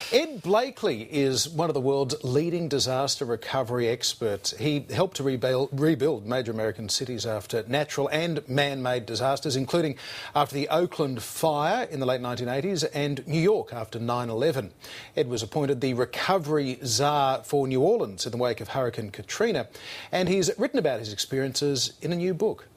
Ed Blakely is one of the world's leading disaster recovery experts. He helped to rebuild major American cities after natural and man-made disasters, including after the Oakland fire in the late 1980s and New York after 9/11. Ed was appointed the recovery czar for New Orleans in the wake of Hurricane Katrina, and he's written about his experiences in a new book.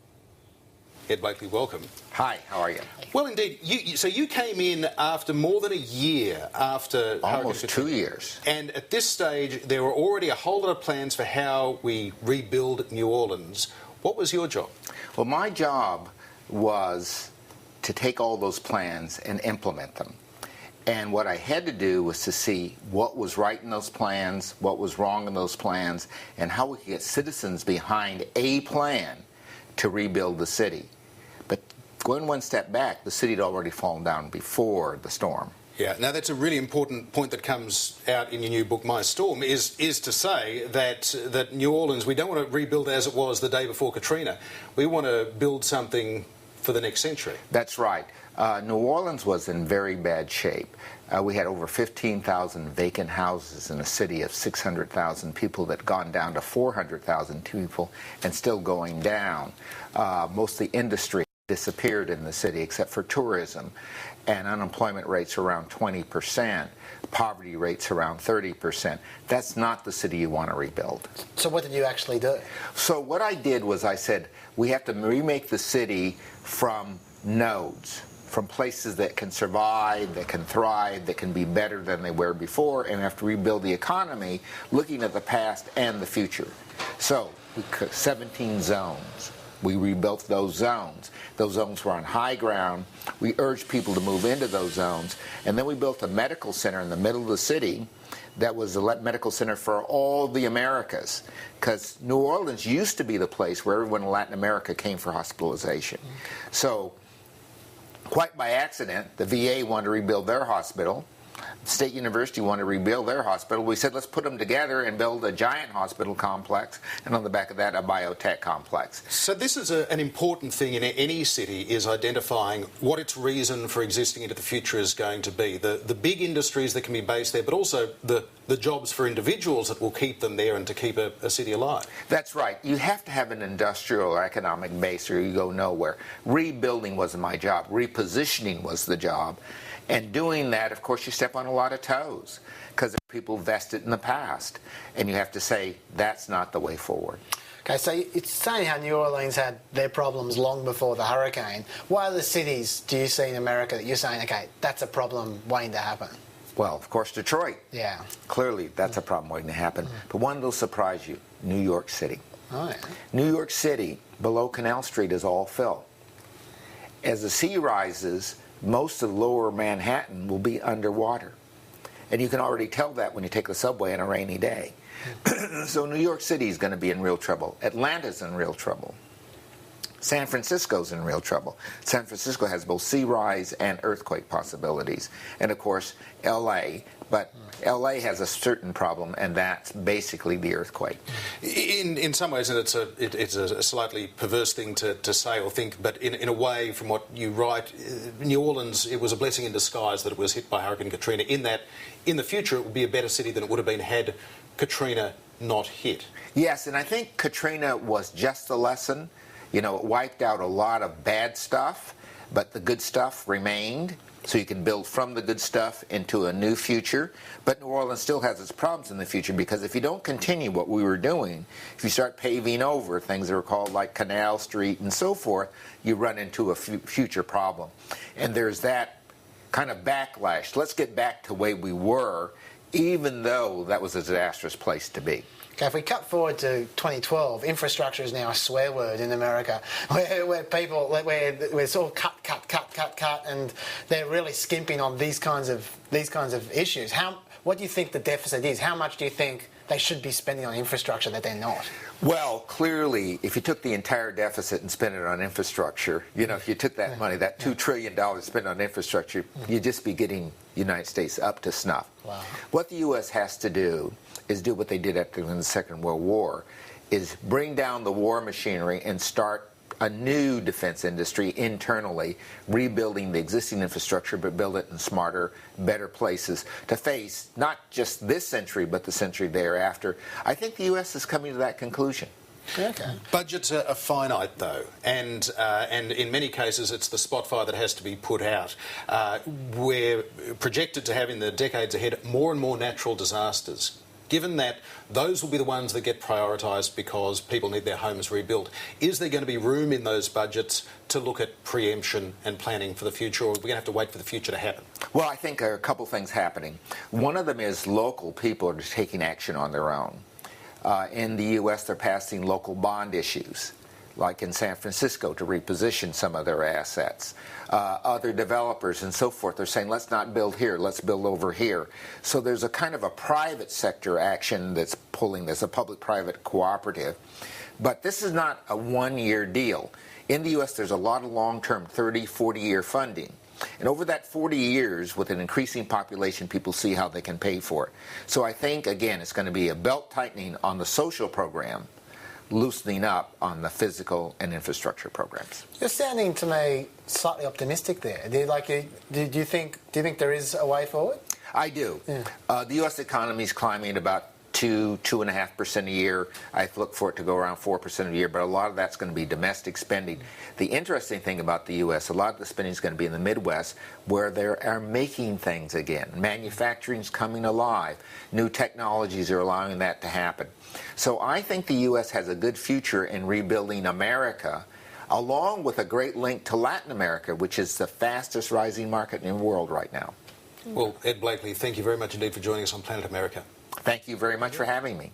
Ed Blakely, welcome. Hi, how are you? Well, indeed. So you came in after more than a year after almost 2 years. And at this stage, there were already a whole lot of plans for how we rebuild New Orleans. What was your job? Well, my job was to take all those plans and implement them. And what I had to do was to see what was right in those plans, what was wrong in those plans, and how we could get citizens behind a plan to rebuild the city. But going one step back, the city had already fallen down before the storm. Yeah, now that's a really important point that comes out in your new book, My Storm, is to say that New Orleans, we don't want to rebuild as it was the day before Katrina. We want to build something for the next century. That's right. New Orleans was in very bad shape. We had over 15,000 vacant houses in a city of 600,000 people that had gone down to 400,000 people and still going down. Most of the industry disappeared in the city except for tourism, and unemployment rates around 20%, poverty rates around 30%. That's not the city you want to rebuild. So what did you actually do? So what I did was I said, we have to remake the city from nodes, from places that can survive, that can thrive, that can be better than they were before, and have to rebuild the economy looking at the past and the future. So, 17 zones. We rebuilt those zones. Those zones were on high ground. We urged people to move into those zones. And then we built a medical center in the middle of the city that was a medical center for all the Americas. Because New Orleans used to be the place where everyone in Latin America came for hospitalization. So, quite by accident, the VA wanted to rebuild their hospital. State University wanted to rebuild their hospital. We said, let's put them together and build a giant hospital complex, and on the back of that, a biotech complex. So this is an important thing in any city, is identifying what its reason for existing into the future is going to be. The big industries that can be based there, but also the jobs for individuals that will keep them there and to keep a city alive. That's right. You have to have an industrial or economic base or you go nowhere. Rebuilding wasn't my job. Repositioning was the job. And doing that, of course, you step on a lot of toes because people vested in the past. And you have to say, that's not the way forward. Okay, so it's saying how New Orleans had their problems long before the hurricane. What other cities do you see in America that you're saying, okay, that's a problem waiting to happen? Well, of course, Detroit. Yeah. Clearly, that's a problem waiting to happen. But one will surprise you, New York City. Oh, yeah. New York City, below Canal Street, is all fill. As the sea rises, most of lower Manhattan will be underwater. And you can already tell that when you take the subway on a rainy day. So New York City is going to be in real trouble. Atlanta's in real trouble. San Francisco's in real trouble. San Francisco has both sea rise and earthquake possibilities. And of course, LA. But LA has a certain problem, and that's basically the earthquake. In some ways, and it's a slightly perverse thing to say or think, but in a way, from what you write, New Orleans, it was a blessing in disguise that it was hit by Hurricane Katrina, in that in the future it would be a better city than it would have been had Katrina not hit. Yes, and I think Katrina was just the lesson. You know, it wiped out a lot of bad stuff, but the good stuff remained. So you can build from the good stuff into a new future. But New Orleans still has its problems in the future, because if you don't continue what we were doing, if you start paving over things that are called like Canal Street and so forth, you run into a future problem. And there's that kind of backlash. Let's get back to the way we were, even though that was a disastrous place to be. Okay, if we cut forward to 2012, infrastructure is now a swear word in America, where people, where it's all cut, and they're really skimping on these kinds of issues. What do you think the deficit is? How much do you think they should be spending on infrastructure that they're not? Well, clearly, if you took the entire deficit and spent it on infrastructure, you know, if you took that money, that $2 trillion spent on infrastructure, you'd just be getting the United States up to snuff. Wow. What the U.S. has to do is do what they did after the Second World War, is bring down the war machinery and start a new defense industry internally, rebuilding the existing infrastructure, but build it in smarter, better places to face not just this century, but the century thereafter. I think the U.S. is coming to that conclusion. Okay. Budgets are finite, though, and in many cases it's the spot fire that has to be put out. We're projected to have in the decades ahead more and more natural disasters. Given that those will be the ones that get prioritised because people need their homes rebuilt, is there going to be room in those budgets to look at preemption and planning for the future, or are we going to have to wait for the future to happen? Well, I think there are a couple things happening. One of them is local people are taking action on their own. In the U.S., they're passing local bond issues, like in San Francisco, to reposition some of their assets. Other developers and so forth are saying, let's not build here, let's build over here. So there's a kind of a private sector action that's pulling this, a public-private cooperative. But this is not a one-year deal. In the U.S., there's a lot of long-term 30, 40-year funding. And over that 40 years, with an increasing population, people see how they can pay for it. So I think, again, it's going to be a belt-tightening on the social program, loosening up on the physical and infrastructure programs. You're sounding to me slightly optimistic there. Do you think there is a way forward? I do. Yeah. The U.S. economy is climbing about 2.5% a year. I look for it to go around 4% a year, but a lot of that's going to be domestic spending. The interesting thing about the U.S., a lot of the spending is going to be in the Midwest, where they are making things again. Manufacturing is coming alive. New technologies are allowing that to happen. So I think the U.S. has a good future in rebuilding America, along with a great link to Latin America, which is the fastest rising market in the world right now. Well, Ed Blakely, thank you very much indeed for joining us on Planet America. Thank you very much for having me.